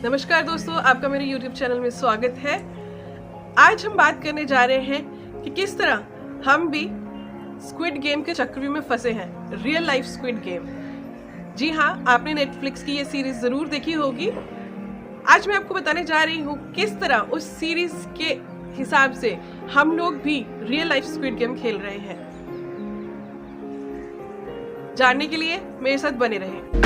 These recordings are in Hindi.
नमस्कार दोस्तों, आपका मेरे YouTube चैनल में स्वागत है। आज हम बात करने जा रहे हैं कि किस तरह हम भी स्क्विड गेम के चक्रव्यूह में फंसे हैं, रियल लाइफ स्क्विड गेम। जी हाँ, आपने नेटफ्लिक्स की ये सीरीज जरूर देखी होगी। आज मैं आपको बताने जा रही हूँ किस तरह उस सीरीज के हिसाब से हम लोग भी रियल लाइफ स्क्विड गेम खेल रहे हैं। जानने के लिए मेरे साथ बने रहें।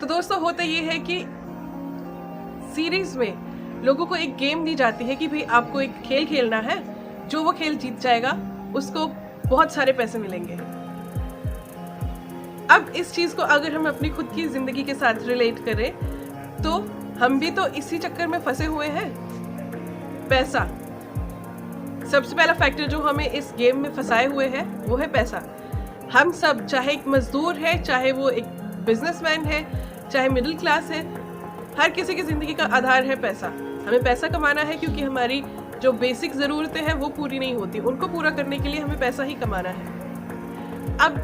तो दोस्तों, होता ये है कि सीरीज में लोगों को एक गेम दी जाती है कि भाई आपको एक खेल खेलना है, जो वो खेल जीत जाएगा उसको बहुत सारे पैसे मिलेंगे। अब इस चीज को अगर हम अपनी खुद की जिंदगी के साथ रिलेट करें तो हम भी तो इसी चक्कर में फंसे हुए हैं। पैसा सबसे पहला फैक्टर जो हमें इस गेम में फंसाए हुए है वो है पैसा। हम सब, चाहे एक मजदूर है, चाहे वो एक बिजनेसमैन है, चाहे मिडिल क्लास है, हर किसी की जिंदगी का आधार है पैसा। हमें पैसा कमाना है क्योंकि हमारी जो बेसिक ज़रूरतें हैं वो पूरी नहीं होती, उनको पूरा करने के लिए हमें पैसा ही कमाना है। अब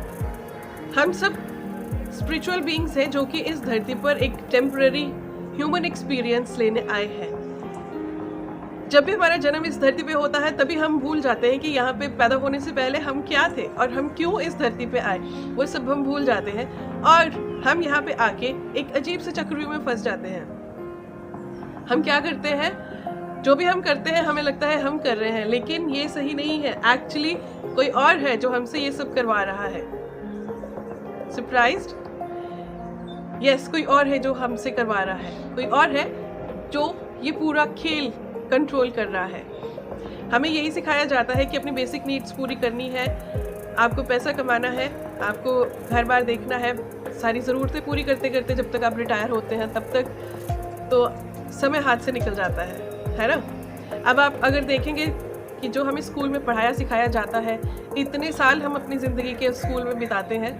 हम सब स्पिरिचुअल बीइंग्स हैं जो कि इस धरती पर एक टेम्पररी ह्यूमन एक्सपीरियंस लेने आए हैं। जब भी हमारा जन्म इस धरती पे होता है तभी हम भूल जाते हैं कि यहाँ पे पैदा होने से पहले हम क्या थे और हम क्यों इस धरती पे आए, वो सब हम भूल जाते हैं और हम यहाँ पे आके एक अजीब से चक्रव्यूह में फंस जाते हैं। हम क्या करते हैं, जो भी हम करते हैं हमें लगता है हम कर रहे हैं, लेकिन ये सही नहीं है। एक्चुअली कोई और है जो हमसे ये सब करवा रहा है। सरप्राइज्ड? यस, कोई और है जो हमसे करवा रहा है, कोई और है जो ये पूरा खेल कंट्रोल कर रहा है। हमें यही सिखाया जाता है कि अपनी बेसिक नीड्स पूरी करनी है, आपको पैसा कमाना है, आपको घर बार देखना है, सारी ज़रूरतें पूरी करते करते जब तक आप रिटायर होते हैं तब तक तो समय हाथ से निकल जाता है ना। अब आप अगर देखेंगे कि जो हमें स्कूल में पढ़ाया सिखाया जाता है, इतने साल हम अपनी ज़िंदगी के स्कूल में बिताते हैं,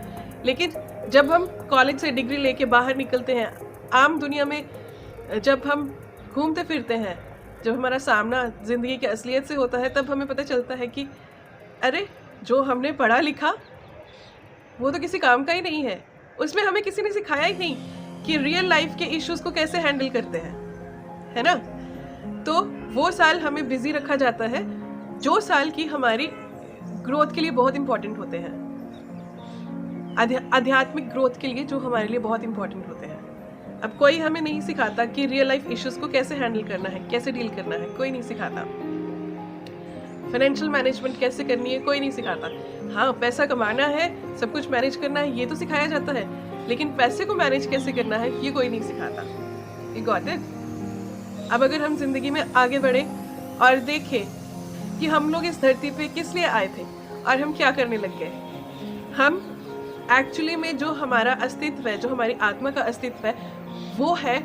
लेकिन जब हम कॉलेज से डिग्री लेके बाहर निकलते हैं, आम दुनिया में जब हम घूमते फिरते हैं, जब हमारा सामना ज़िंदगी की असलियत से होता है, तब हमें पता चलता है कि अरे, जो हमने पढ़ा लिखा वो तो किसी काम का ही नहीं है। उसमें हमें किसी ने सिखाया ही नहीं कि रियल लाइफ के इश्यूज को कैसे हैंडल करते हैं, है ना। तो वो साल हमें बिजी रखा जाता है जो साल की हमारी ग्रोथ के लिए बहुत इंपॉर्टेंट होते हैं, आध्यात्मिक ग्रोथ के लिए जो हमारे लिए बहुत इंपॉर्टेंट होते हैं। अब कोई हमें नहीं सिखाता कि रियल लाइफ इश्यूज को कैसे हैंडल करना है, कैसे डील करना है, कोई नहीं सिखाता। फाइनेंशियल मैनेजमेंट कैसे करनी है, कोई नहीं सिखाता। हाँ, पैसा कमाना है, सब कुछ मैनेज करना है, ये तो सिखाया जाता है, लेकिन पैसे को मैनेज कैसे करना है ये कोई नहीं सिखाता। You got it? अब अगर हम जिंदगी में आगे बढ़े और देखें कि हम लोग इस धरती पे किस लिए आए थे और हम क्या करने लग गए। हम एक्चुअली में जो हमारा अस्तित्व है, जो हमारी आत्मा का अस्तित्व है, वो है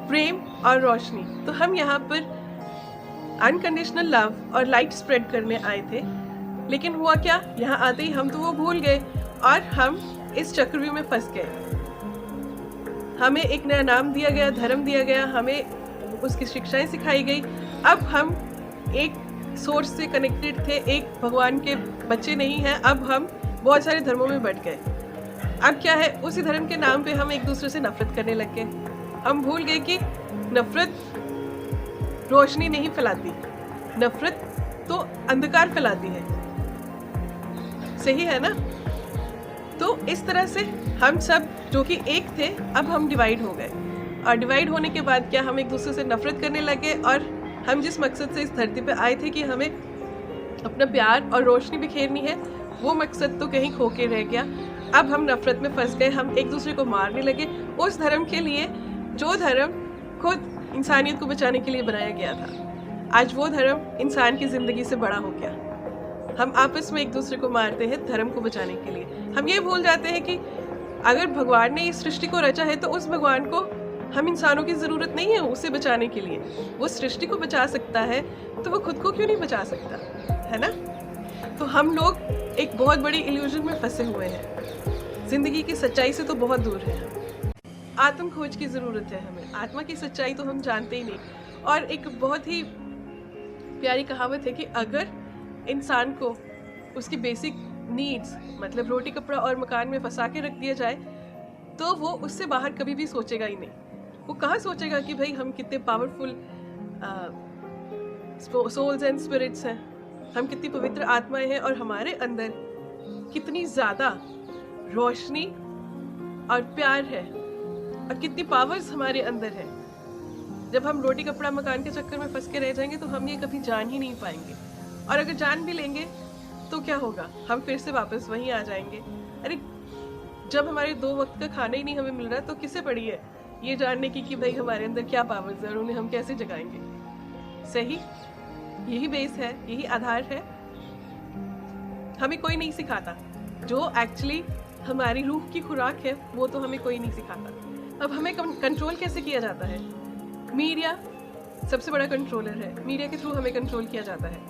प्रेम और रोशनी। तो हम यहाँ पर अनकंडीशनल लव और लाइट स्प्रेड करने आए थे, लेकिन हुआ क्या, यहाँ आते ही हम तो वो भूल गए और हम इस चक्रव्यूह में फंस गए। हमें एक नया नाम दिया गया, धर्म दिया गया, हमें उसकी शिक्षाएं सिखाई गई। अब हम एक सोर्स से कनेक्टेड थे, एक भगवान के बच्चे नहीं हैं। अब हम बहुत सारे धर्मों में बट गए। अब क्या है, उसी धर्म के नाम पे हम एक दूसरे से नफरत करने लग गए। हम भूल गए कि नफरत रोशनी नहीं फैलाती, नफरत तो अंधकार फैलाती है। सही है ना। तो इस तरह से हम सब जो कि एक थे, अब हम डिवाइड हो गए, और डिवाइड होने के बाद क्या, हम एक दूसरे से नफरत करने लगे। और हम जिस मकसद से इस धरती पे आए थे कि हमें अपना प्यार और रोशनी बिखेरनी है, वो मकसद तो कहीं खो के रह गया। अब हम नफरत में फंस गए, हम एक दूसरे को मारने लगे उस धर्म के लिए जो धर्म खुद इंसानियत को बचाने के लिए बनाया गया था। आज वो धर्म इंसान की ज़िंदगी से बड़ा हो गया। हम आपस में एक दूसरे को मारते हैं धर्म को बचाने के लिए। हम ये भूल जाते हैं कि अगर भगवान ने इस सृष्टि को रचा है तो उस भगवान को हम इंसानों की ज़रूरत नहीं है उसे बचाने के लिए। वो सृष्टि को बचा सकता है तो वो खुद को क्यों नहीं बचा सकता, है ना। तो हम लोग एक बहुत बड़ी इल्यूजन में फंसे हुए हैं, जिंदगी की सच्चाई से तो बहुत दूर है। आत्म खोज की ज़रूरत है हमें। आत्मा की सच्चाई तो हम जानते ही नहीं। और एक बहुत ही प्यारी कहावत है कि अगर इंसान को उसकी बेसिक नीड्स मतलब रोटी कपड़ा और मकान में फंसा के रख दिया जाए तो वो उससे बाहर कभी भी सोचेगा ही नहीं। वो कहाँ सोचेगा कि भाई हम कितने पावरफुल सोल्स एंड स्पिरिट्स हैं, हम कितनी पवित्र आत्माएं हैं और हमारे अंदर कितनी ज़्यादा रोशनी और प्यार है और कितनी पावर्स हमारे अंदर है। जब हम रोटी कपड़ा मकान के चक्कर में फंस के रह जाएंगे तो हम ये कभी जान ही नहीं पाएंगे। और अगर जान भी लेंगे तो क्या होगा, हम फिर से वापस वहीं आ जाएंगे। अरे जब हमारे 2 वक्त का खाना ही नहीं हमें मिल रहा तो किसे पड़ी है ये जानने की कि भाई हमारे अंदर क्या पावर्स है और उन्हें हम कैसे जगाएंगे। सही, यही बेस है, यही आधार है। हमें कोई नहीं सिखाता, जो एक्चुअली हमारी रूह की खुराक है वो तो हमें कोई नहीं सिखाता। अब हमें कंट्रोल कैसे किया जाता है? मीडिया सबसे बड़ा कंट्रोलर है, मीडिया के थ्रू हमें कंट्रोल किया जाता है।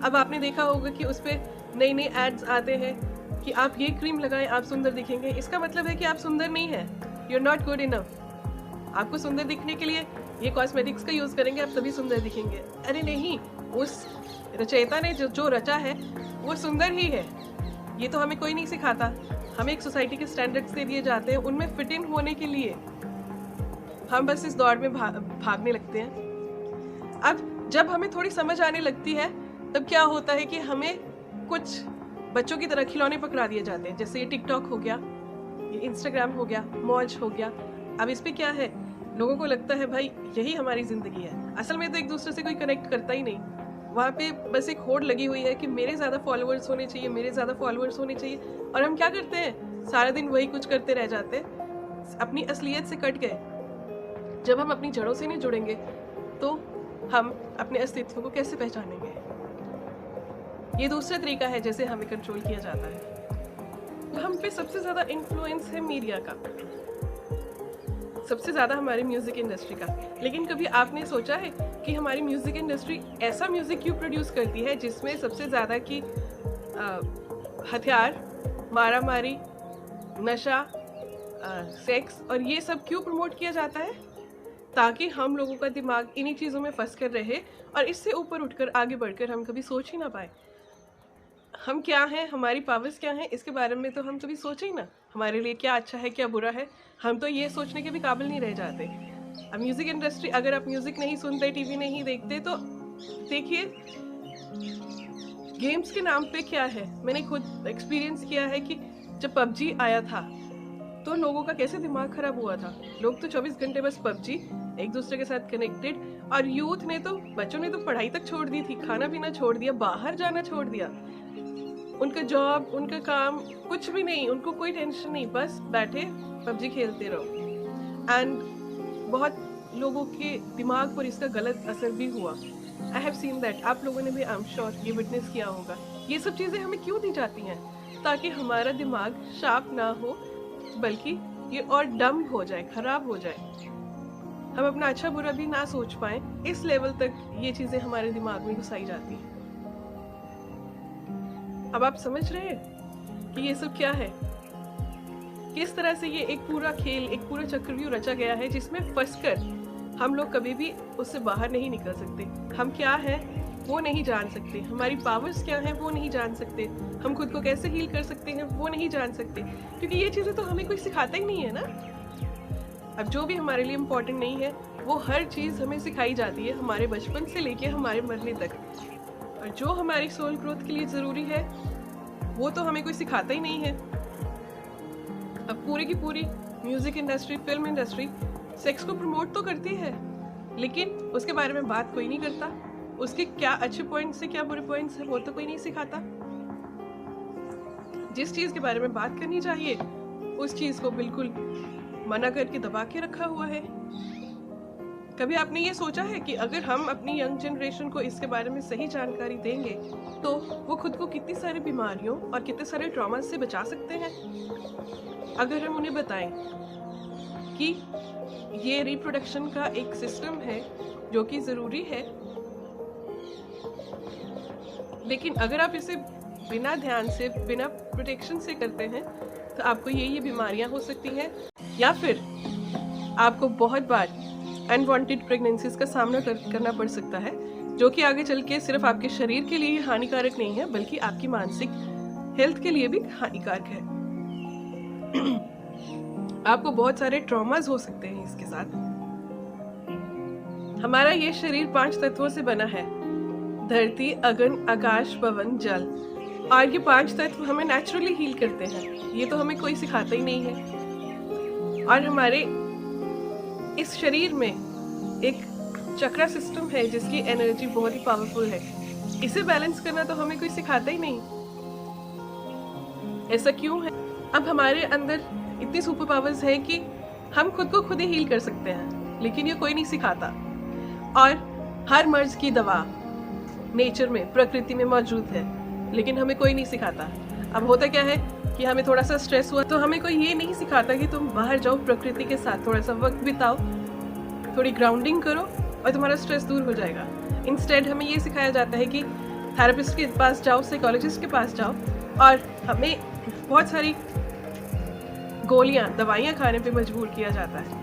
अब आपने देखा होगा कि उस पर नए नए एड्स आते हैं कि आप ये क्रीम लगाएं आप सुंदर दिखेंगे। इसका मतलब है कि आप सुंदर नहीं हैं, you are not good enough. आपको सुंदर दिखने के लिए ये कॉस्मेटिक्स का यूज़ करेंगे आप तभी सुंदर दिखेंगे। अरे नहीं, उस रचयिता ने जो रचा है वो सुंदर ही है। ये तो हमें कोई नहीं सिखाता। हमें एक सोसाइटी के स्टैंडर्ड्स दे दिए जाते हैं, उनमें फिट इन होने के लिए हम बस इस दौड़ में भागने लगते हैं। अब जब हमें थोड़ी समझ आने लगती है तब क्या होता है कि हमें कुछ बच्चों की तरह खिलौने पकड़ा दिए जाते हैं। जैसे ये टिकटॉक हो गया, ये इंस्टाग्राम हो गया, मौज हो गया। अब इस पे क्या है, लोगों को लगता है भाई यही हमारी ज़िंदगी है। असल में तो एक दूसरे से कोई कनेक्ट करता ही नहीं। वहाँ पे बस एक होड़ लगी हुई है कि मेरे ज़्यादा फॉलोअर्स होने चाहिए, मेरे ज़्यादा फॉलोअर्स होने चाहिए। और हम क्या करते हैं, सारा दिन वही कुछ करते रह जाते हैं, अपनी असलियत से कट गए। जब हम अपनी जड़ों से नहीं जुड़ेंगे तो हम अपने अस्तित्व को कैसे पहचानेंगे? ये दूसरा तरीका है जैसे हमें कंट्रोल किया जाता है। हम पे सबसे ज़्यादा इन्फ्लुएंस है मीडिया का, सबसे ज़्यादा हमारी म्यूज़िक इंडस्ट्री का। लेकिन कभी आपने सोचा है कि हमारी म्यूज़िक इंडस्ट्री ऐसा म्यूज़िक क्यों प्रोड्यूस करती है जिसमें सबसे ज़्यादा की हथियार, मारामारी, नशा, सेक्स और ये सब क्यों प्रमोट किया जाता है? ताकि हम लोगों का दिमाग इन्हीं चीज़ों में फंस कर रहे और इससे ऊपर उठकर आगे बढ़कर हम कभी सोच ही ना पाए हम क्या हैं, हमारी पावर्स क्या हैं, इसके बारे में तो हम कभी सोचे ही ना। हमारे लिए क्या अच्छा है क्या बुरा है, हम तो ये सोचने के भी काबिल नहीं रह जाते। अब म्यूज़िक इंडस्ट्री, अगर आप म्यूज़िक नहीं सुनते, टीवी नहीं देखते तो देखिए गेम्स के नाम पे क्या है। मैंने खुद एक्सपीरियंस किया है कि जब पबजी आया था तो लोगों का कैसे दिमाग खराब हुआ था। लोग तो 24 घंटे बस पबजी, एक दूसरे के साथ कनेक्टेड। और यूथ ने तो, बच्चों ने तो पढ़ाई तक छोड़ दी थी, खाना पीना छोड़ दिया, बाहर जाना छोड़ दिया। उनका जॉब, उनका काम कुछ भी नहीं, उनको कोई टेंशन नहीं, बस बैठे पबजी खेलते रहो। एंड बहुत लोगों के दिमाग पर इसका गलत असर भी हुआ। I have seen that. आप लोगों ने भी आई एम श्योर ये विटनेस किया होगा। ये सब चीज़ें हमें क्यों दी जाती हैं? ताकि हमारा दिमाग शार्प ना हो, बल्कि ये और डम हो जाए, खराब हो जाए। हम अपना अच्छा बुरा भी ना सोच पाए, इस लेवल तक ये चीज़ें हमारे दिमाग में घुसाई जाती हैं। अब आप समझ रहे हैं कि ये सब क्या है, किस तरह से ये एक पूरा खेल, एक पूरा चक्रव्यूह रचा गया है जिसमें फंसकर हम लोग कभी भी उससे बाहर नहीं निकल सकते। हम क्या है वो नहीं जान सकते, हमारी पावर्स क्या है वो नहीं जान सकते, हम खुद को कैसे हील कर सकते हैं वो नहीं जान सकते, क्योंकि ये चीज़ें तो हमें कोई सिखाता ही नहीं है ना। अब जो भी हमारे लिए इम्पोर्टेंट नहीं है वो हर चीज़ हमें सिखाई जाती है, हमारे बचपन से लेके हमारे मरने तक। और जो हमारी सोल ग्रोथ के लिए ज़रूरी है वो तो हमें कोई सिखाता ही नहीं है। अब पूरी की पूरी music industry, film industry sex को प्रमोट तो करती है, लेकिन उसके बारे में बात कोई नहीं करता। उसके क्या अच्छे पॉइंट्स है, क्या बुरे पॉइंट्स है, वो तो कोई नहीं सिखाता। जिस चीज़ के बारे में बात करनी चाहिए उस चीज़ को बिल्कुल मना करके दबा के रखा हुआ है। कभी आपने ये सोचा है कि अगर हम अपनी यंग जनरेशन को इसके बारे में सही जानकारी देंगे तो वो खुद को कितनी सारी बीमारियों और कितने सारे ट्रॉमा से बचा सकते हैं? अगर हम उन्हें बताएं कि ये रिप्रोडक्शन का एक सिस्टम है जो कि ज़रूरी है, लेकिन अगर आप इसे बिना ध्यान से, बिना प्रोटेक्शन से करते हैं तो आपको ये बीमारियां हो सकती हैं। या फिर आपको बहुत बार अनवांटेड प्रेगनेंसीज का सामना करना पड़ सकता है, जो कि आगे चल के सिर्फ आपके शरीर के लिए हानिकारक नहीं है बल्कि आपकी मानसिक हेल्थ के लिए भी हानिकारक है। आपको बहुत सारे ट्रॉमास हो सकते हैं इसके साथ। हमारा ये शरीर 5 तत्वों से बना है, धरती, अग्नि, आकाश, पवन, जल। और ये 5 तत्व हमें नेचुरली हील करते हैं, ये तो हमें कोई सिखाता ही नहीं है। और हमारे इस शरीर में एक चक्रा सिस्टम है जिसकी एनर्जी बहुत ही पावरफुल है, इसे बैलेंस करना तो हमें कोई सिखाता ही नहीं। ऐसा क्यों है? अब हमारे अंदर इतनी सुपर पावर्स है कि हम खुद को खुद ही हील कर सकते हैं, लेकिन ये कोई नहीं सिखाता। और हर मर्ज की दवा नेचर में, प्रकृति में मौजूद है, लेकिन हमें कोई नहीं सिखाता। अब होता क्या है कि हमें थोड़ा सा स्ट्रेस हुआ तो हमें कोई ये नहीं सिखाता कि तुम बाहर जाओ, प्रकृति के साथ थोड़ा सा वक्त बिताओ, थोड़ी ग्राउंडिंग करो और तुम्हारा स्ट्रेस दूर हो जाएगा। इंस्टेड हमें ये सिखाया जाता है कि थेरेपिस्ट के पास जाओ, साइकोलॉजिस्ट के पास जाओ, और हमें बहुत सारी गोलियां, दवाइयां खाने पे मजबूर किया जाता है।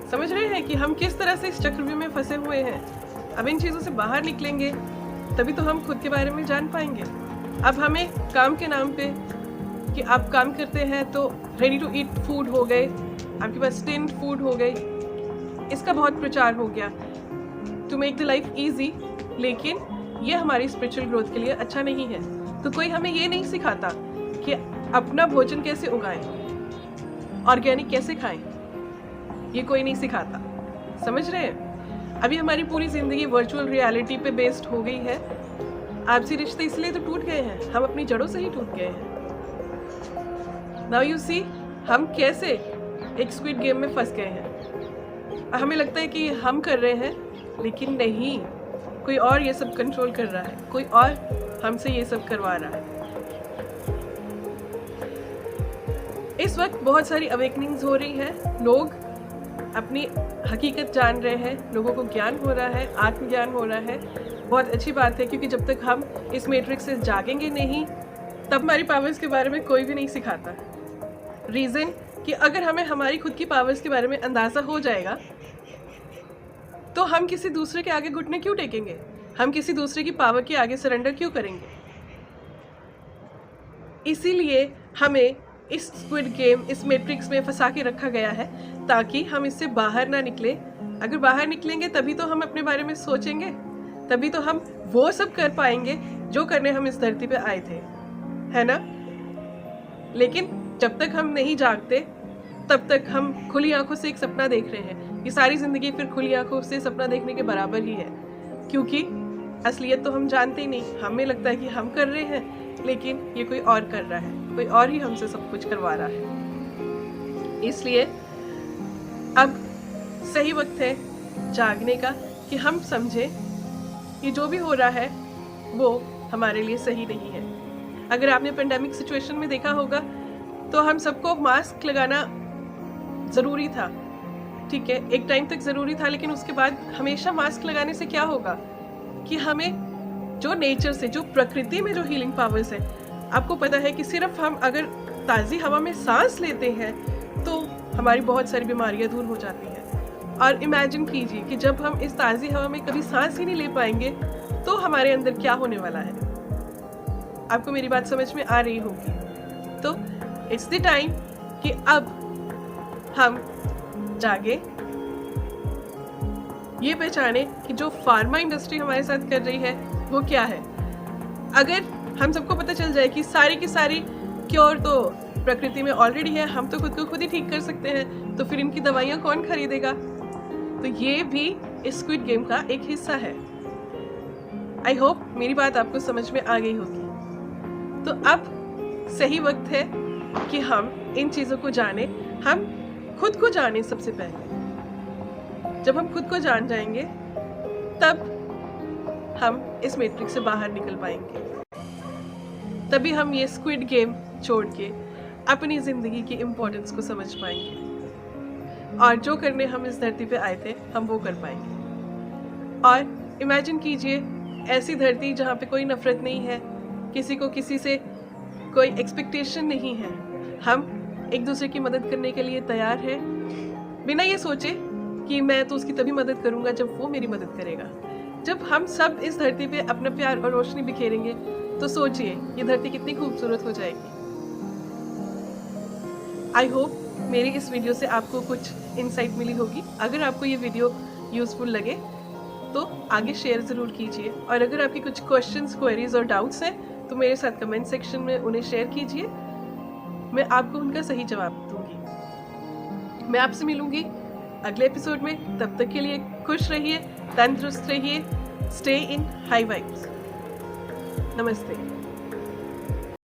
समझ रहे हैं कि हम किस तरह से इस चक्रव्यूह में फंसे हुए हैं? अब इन चीज़ों से बाहर निकलेंगे तभी तो हम खुद के बारे में जान पाएंगे। अब हमें काम के नाम पे कि आप काम करते हैं तो रेडी टू ईट फूड हो गए, आपके पास टिन्ड फूड हो गई, इसका बहुत प्रचार हो गया to make the life easy, लेकिन ये हमारी स्पिरिचुअल ग्रोथ के लिए अच्छा नहीं है। तो कोई हमें ये नहीं सिखाता कि अपना भोजन कैसे उगाएं, ऑर्गेनिक कैसे खाएं, ये कोई नहीं सिखाता। समझ रहे हैं? अभी हमारी पूरी जिंदगी वर्चुअल रियलिटी पे बेस्ड हो गई है। आपसी रिश्ते इसलिए तो टूट गए हैं, हम अपनी जड़ों से ही टूट गए हैं। नाउ यू सी हम कैसे एक स्क्विड गेम में फंस गए हैं। हमें लगता है कि हम कर रहे हैं, लेकिन नहीं, कोई और ये सब कंट्रोल कर रहा है, कोई और हमसे ये सब करवा रहा है। इस वक्त बहुत सारी अवेकनिंग्स हो रही है, लोग अपनी हकीकत जान रहे हैं, लोगों को ज्ञान हो रहा है, आत्मज्ञान हो रहा है। बहुत अच्छी बात है, क्योंकि जब तक हम इस मैट्रिक्स से जागेंगे नहीं, तब हमारी पावर्स के बारे में कोई भी नहीं सिखाता। रीज़न कि अगर हमें हमारी खुद की पावर्स के बारे में अंदाज़ा हो जाएगा तो हम किसी दूसरे के आगे घुटने क्यों टेकेंगे, हम किसी दूसरे की पावर के आगे सरेंडर क्यों करेंगे। इसीलिए हमें इस स्क्विड गेम, इस मैट्रिक्स में फंसा के रखा गया है ताकि हम इससे बाहर ना निकले। अगर बाहर निकलेंगे तभी तो हम अपने बारे में सोचेंगे, तभी तो हम वो सब कर पाएंगे जो करने हम इस धरती पे आए थे, है ना। लेकिन जब तक हम नहीं जागते तब तक हम खुली आंखों से एक सपना देख रहे हैं। ये सारी जिंदगी फिर खुली आंखों से सपना देखने के बराबर ही है, क्योंकि असलियत तो हम जानते ही नहीं। हमें लगता है कि हम कर रहे हैं, लेकिन ये कोई और कर रहा है, कोई और ही हमसे सब कुछ करवा रहा है। इसलिए अब सही वक्त है जागने का कि हम समझें कि जो भी हो रहा है वो हमारे लिए सही नहीं है। अगर आपने पेंडेमिक सिचुएशन में देखा होगा तो हम सबको मास्क लगाना ज़रूरी था, ठीक है, एक टाइम तक ज़रूरी था, लेकिन उसके बाद हमेशा मास्क लगाने से क्या होगा कि हमें जो नेचर से, जो प्रकृति में जो हीलिंग पावर्स है, आपको पता है कि सिर्फ हम अगर ताज़ी हवा में सांस लेते हैं तो हमारी बहुत सारी बीमारियां दूर हो जाती हैं। और इमेजिन कीजिए कि जब हम इस ताज़ी हवा में कभी सांस ही नहीं ले पाएंगे तो हमारे अंदर क्या होने वाला है। आपको मेरी बात समझ में आ रही होगी। तो इट्स द टाइम कि अब हम जागे, ये पहचाने कि जो फार्मा इंडस्ट्री हमारे साथ कर रही है वो क्या है। अगर हम सबको पता चल जाए कि सारी की सारी क्योर तो प्रकृति में ऑलरेडी है, हम तो खुद को खुद ही ठीक कर सकते हैं, तो फिर इनकी दवाइयाँ कौन खरीदेगा। तो ये भी इस स्क्विड गेम का एक हिस्सा है। आई होप मेरी बात आपको समझ में आ गई होगी। तो अब सही वक्त है कि हम इन चीज़ों को जाने, हम खुद को जाने। सबसे पहले जब हम खुद को जान जाएंगे तब हम इस मैट्रिक्स से बाहर निकल पाएंगे, तभी हम ये स्क्विड गेम छोड़ के अपनी ज़िंदगी की इम्पोर्टेंस को समझ पाएंगे और जो करने हम इस धरती पे आए थे हम वो कर पाएंगे। और इमेजिन कीजिए ऐसी धरती जहाँ पे कोई नफरत नहीं है, किसी को किसी से कोई एक्सपेक्टेशन नहीं है। हम एक दूसरे की मदद करने के लिए तैयार है, बिना ये सोचे कि मैं तो उसकी तभी मदद करूंगा जब वो मेरी मदद करेगा। जब हम सब इस धरती पे अपना प्यार और रोशनी बिखेरेंगे तो सोचिए ये धरती कितनी खूबसूरत हो जाएगी। आई होप मेरी इस वीडियो से आपको कुछ इंसाइट मिली होगी। अगर आपको ये वीडियो यूजफुल लगे तो आगे शेयर ज़रूर कीजिए, और अगर आपकी कुछ क्वेश्चंस, क्वेरीज और डाउट्स हैं तो मेरे साथ कमेंट सेक्शन में उन्हें शेयर कीजिए, मैं आपको उनका सही जवाब दूंगी। मैं आपसे मिलूंगी अगले एपिसोड में, तब तक के लिए खुश रहिए, तंदुरुस्त रहिए, स्टे इन हाई वाइब्स। नमस्ते।